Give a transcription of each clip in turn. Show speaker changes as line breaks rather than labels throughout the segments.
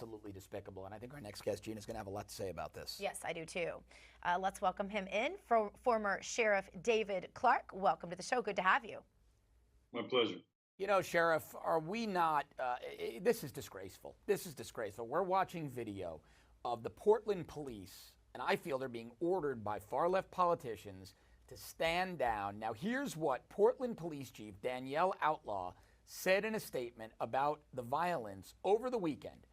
absolutely despicable. And I think our next guest, Gina, is going to have a lot to say about this.
Yes, I do too. Let's welcome him in. Former Sheriff David Clarke, welcome to the show. Good to have you.
My pleasure.
You know, Sheriff, are we not, this is disgraceful. This is disgraceful. We're watching video of the Portland police, and I feel they're being ordered by far-left politicians to stand down. Now, here's what Portland Police Chief Danielle Outlaw said in a statement about the violence over the weekend.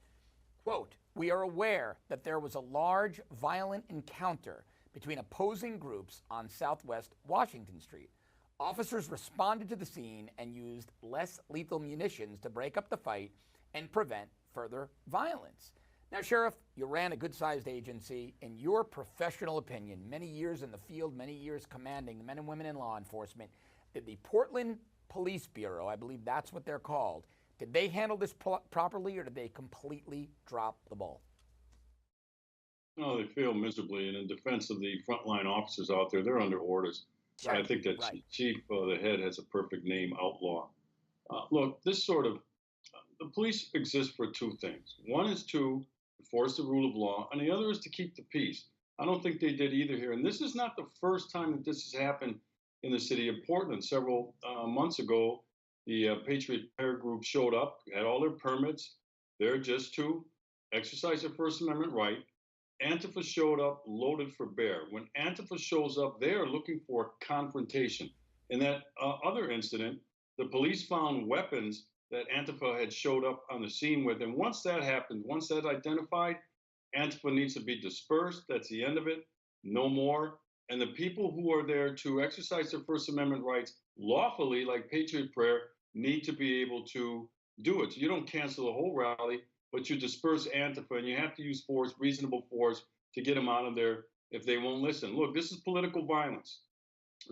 Quote, "We are aware that there was a large violent encounter between opposing groups on Southwest Washington Street. Officers responded to the scene and used less lethal munitions to break up the fight and prevent further violence." Now, Sheriff, you ran a good-sized agency. In your professional opinion, many years in the field, many years commanding the men and women in law enforcement, did the Portland Police Bureau, I believe that's what they're called, did they handle this properly, or did they completely drop the ball?
No, they failed miserably. And in defense of the frontline officers out there, they're under orders.
Right.
I think that Chief, the head, has a perfect name, Outlaw. Look, the police exist for two things. One is to enforce the rule of law, and the other is to keep the peace. I don't think they did either here. And this is not the first time that this has happened in the city of Portland. Several months ago, the Patriot Prayer Group showed up, had all their permits. They're just to exercise their First Amendment right. Antifa showed up loaded for bear. When Antifa shows up, they are looking for confrontation. In that other incident, the police found weapons that Antifa had showed up on the scene with. And once that happened, once that's identified, Antifa needs to be dispersed. That's the end of it. No more. And the people who are there to exercise their First Amendment rights lawfully, like Patriot Prayer, need to be able to do it. So you don't cancel the whole rally, but you disperse Antifa, and you have to use force, reasonable force, to get them out of there if they won't listen. Look, this is political violence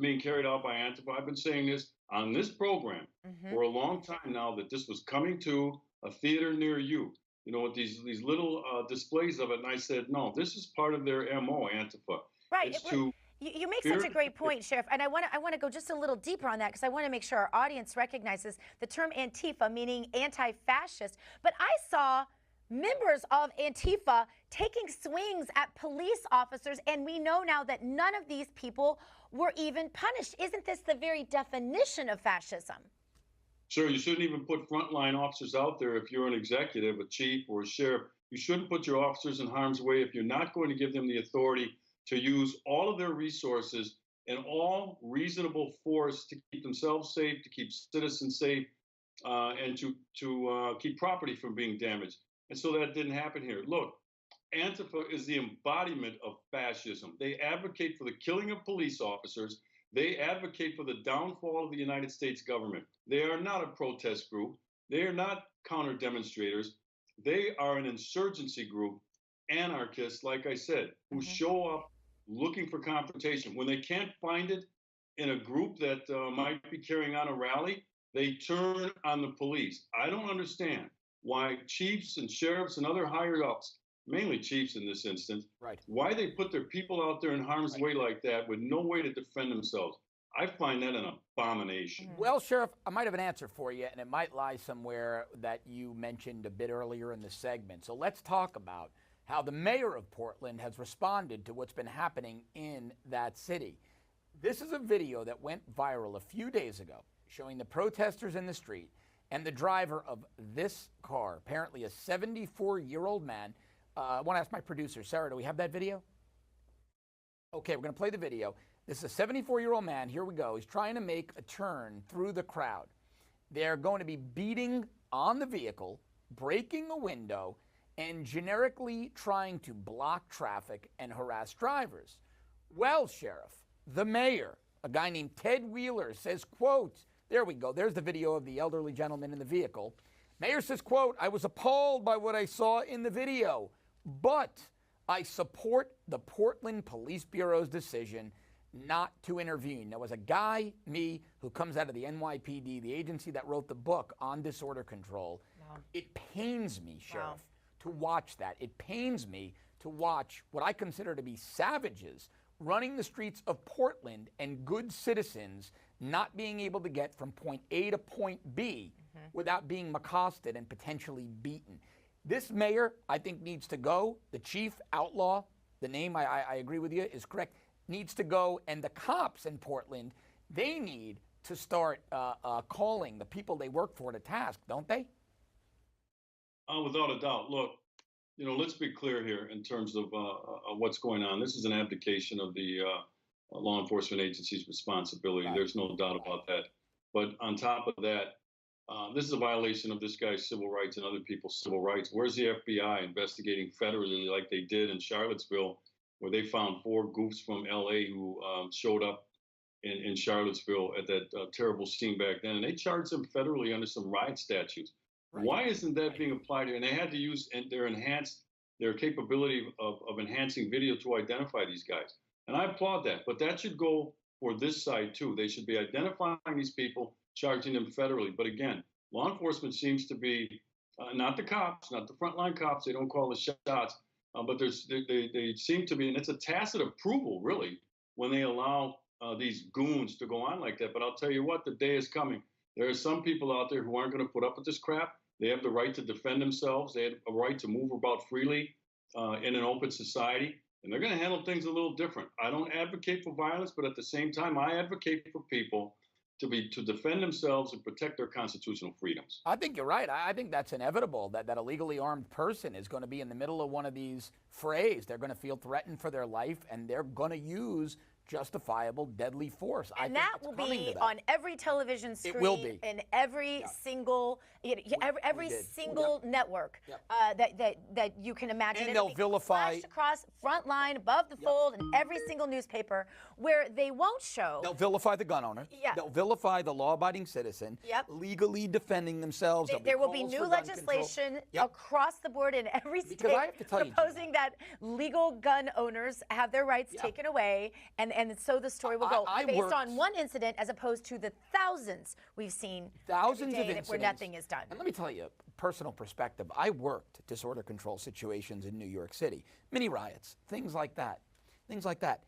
being carried out by Antifa. I've been saying this on this program for a long time now, that this was coming to a theater near you, you know, with these little displays of it. And I said, no, this is part of their MO, Antifa.
Right. You make such a great point, Sheriff, and I want to go just a little deeper on that, because I want to make sure our audience recognizes the term Antifa, meaning anti-fascist. But I saw members of Antifa taking swings at police officers, and we know now that none of these people were even punished. Isn't this the very definition of fascism?
Sure, you shouldn't even put frontline officers out there. If you're an executive, a chief, or a sheriff, you shouldn't put your officers in harm's way if you're not going to give them the authority to use all of their resources and all reasonable force to keep themselves safe, to keep citizens safe, and to keep property from being damaged. And so that didn't happen here. Look, Antifa is the embodiment of fascism. They advocate for the killing of police officers. They advocate for the downfall of the United States government. They are not a protest group. They are not counter demonstrators. They are an insurgency group, anarchists, like I said, who show up looking for confrontation. When they can't find it in a group that might be carrying on a rally, they turn on the police. I don't understand why chiefs and sheriffs and other higher ups, mainly chiefs in this instance, why they put their people out there in harm's way like that with no way to defend themselves. I find that an abomination.
Well, Sheriff, I might have an answer for you, and it might lie somewhere that you mentioned a bit earlier in the segment. So let's talk about how the mayor of Portland has responded to what's been happening in that city. This is a video that went viral a few days ago showing the protesters in the street and the driver of this car, apparently a 74-year-old man. I want to ask my producer, Sarah, do we have that video? Okay, we're going to play the video. This is a 74-year-old man. Here we go. He's trying to make a turn through the crowd. They're going to be beating on the vehicle, breaking a window, and generically trying to block traffic and harass drivers. Well, Sheriff, the mayor, a guy named Ted Wheeler, says, quote, there we go, there's the video of the elderly gentleman in the vehicle. Mayor says, quote, I was appalled by what I saw in the video, but I support the Portland Police Bureau's decision not to intervene. There was a guy, me, who comes out of the NYPD, the agency that wrote the book on disorder control. Wow. It pains me, Sheriff, to watch that. It pains me to watch what I consider to be savages running the streets of Portland and good citizens not being able to get from point A to point B without being accosted and potentially beaten. This mayor, I think, needs to go. The chief outlaw, the name, I agree with you, is correct, needs to go. And the cops in Portland, they need to start calling the people they work for to task, don't they?
Without a doubt. Look, let's be clear here in terms of what's going on. This is an abdication of the law enforcement agency's responsibility.
Right.
There's no doubt about that. But on top of that, this is a violation of this guy's civil rights and other people's civil rights. Where's the FBI investigating federally like they did in Charlottesville, where they found 4 goofs from LA who showed up in Charlottesville at that terrible scene back then, and they charged them federally under some riot statutes. Right. Why isn't that being applied here? And they had to use their capability of enhancing video to identify these guys. And I applaud that, but that should go for this side too. They should be identifying these people, charging them federally. But again, law enforcement seems to be not the cops, not the frontline cops. They don't call the shots, but they seem to be, and it's a tacit approval really when they allow these goons to go on like that. But I'll tell you what, the day is coming. There are some people out there who aren't going to put up with this crap. They have the right to defend themselves. They have a right to move about freely in an open society, and they're going to handle things a little different. I don't advocate for violence, but at the same time, I advocate for people to defend themselves and protect their constitutional freedoms.
I think you're right. I think that's inevitable, that a legally armed person is going to be in the middle of one of these frays. They're going to feel threatened for their life, and they're going to use justifiable deadly force.
And that will be on every television screen.
It will be.
In every single every single network that you can imagine.
And they'll vilify.
Flashed across front line, above the fold, in every single newspaper, where they won't show.
They'll vilify the gun owner.
Yeah.
They'll vilify the law-abiding citizen. Legally defending themselves.
There will be new legislation across the board in every state proposing that legal gun owners have their rights taken away, and so the story will go based on one incident as opposed to the thousands we've seen
thousands of incidents
where nothing is done.
And let me tell you, personal perspective, I worked disorder control situations in New York City, mini riots, things like that.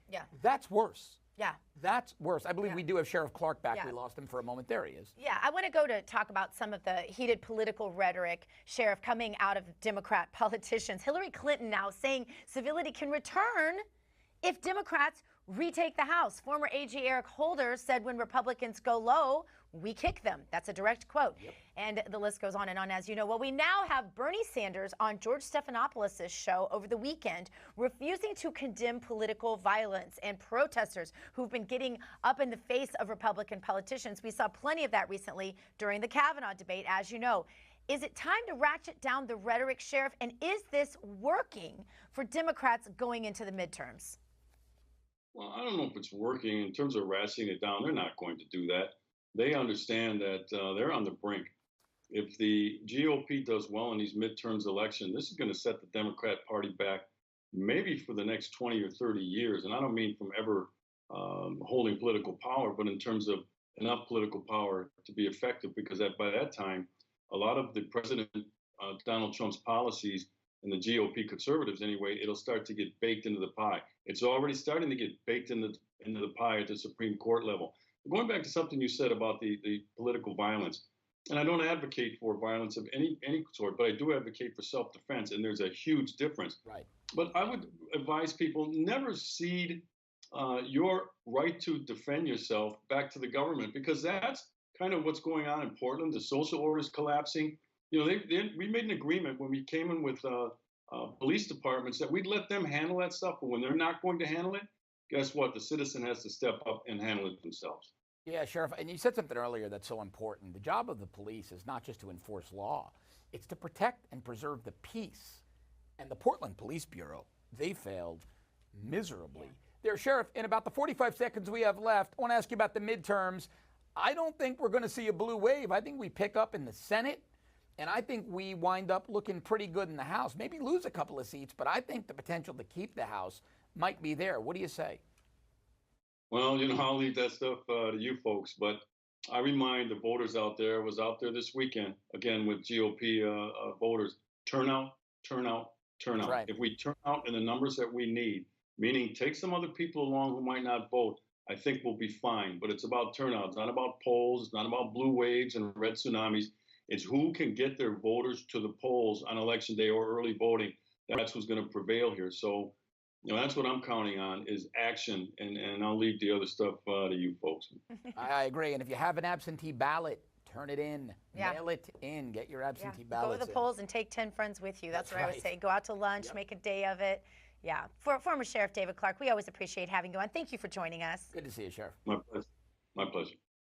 Yeah.
That's worse.
Yeah.
That's worse. I believe we do have Sheriff Clarke back. We lost him for a moment. There he is.
Yeah, I want to go to talk about some of the heated political rhetoric, Sheriff, coming out of Democrat politicians. Hillary Clinton now saying civility can return if Democrats retake the House. Former AG Eric Holder said when Republicans go low, we kick them. That's a direct quote. And the list goes on and on, as you know. Well, we now have Bernie Sanders on George Stephanopoulos' show over the weekend, refusing to condemn political violence and protesters who've been getting up in the face of Republican politicians. We saw plenty of that recently during the Kavanaugh debate, as you know. Is it time to ratchet down the rhetoric, Sheriff? And is this working for Democrats going into the midterms?
Well, I don't know if it's working in terms of ratcheting it down. They're not going to do that. They understand that they're on the brink. If the GOP does well in these midterms elections, this is going to set the Democrat Party back maybe for the next 20 or 30 years. And I don't mean from ever holding political power, but in terms of enough political power to be effective, because by that time, a lot of the President Donald Trump's policies and the GOP conservatives anyway, it'll start to get baked into the pie. It's already starting to get baked into the pie at the Supreme Court level. Going back to something you said about the political violence, and I don't advocate for violence of any sort, but I do advocate for self-defense, and there's a huge difference.
Right.
But I would advise people never cede your right to defend yourself back to the government, because that's kind of what's going on in Portland. The social order is collapsing. We made an agreement when we came in with police departments that we'd let them handle that stuff, but when they're not going to handle it, guess what? The citizen has to step up and handle it themselves.
Yeah, Sheriff, and you said something earlier that's so important. The job of the police is not just to enforce law, it's to protect and preserve the peace. And the Portland Police Bureau, they failed miserably. There, Sheriff, in about the 45 seconds we have left, I want to ask you about the midterms. I don't think we're going to see a blue wave. I think we pick up in the Senate, and I think we wind up looking pretty good in the House. Maybe lose a couple of seats, but I think the potential to keep the House might be there. What do you say?
Well, I'll leave that stuff to you folks, but I remind the voters out there, I was out there this weekend, again, with GOP voters, turnout. Right. If we turn out in the numbers that we need, meaning take some other people along who might not vote, I think we'll be fine. But it's about turnout. It's not about polls. It's not about blue waves and red tsunamis. It's who can get their voters to the polls on election day or early voting. That's what's going to prevail here. So, that's what I'm counting on is action, and I'll leave the other stuff to you folks.
I agree. And if you have an absentee ballot, turn it in.
Yeah.
Mail it in. Get your absentee
Go
ballots
to the polls and take 10 friends with you. That's what I would
right.
say. Go out to lunch, make a day of it. Yeah. For former Sheriff David Clarke, we always appreciate having you on. Thank you for joining us.
Good to see you, Sheriff.
My pleasure. My pleasure.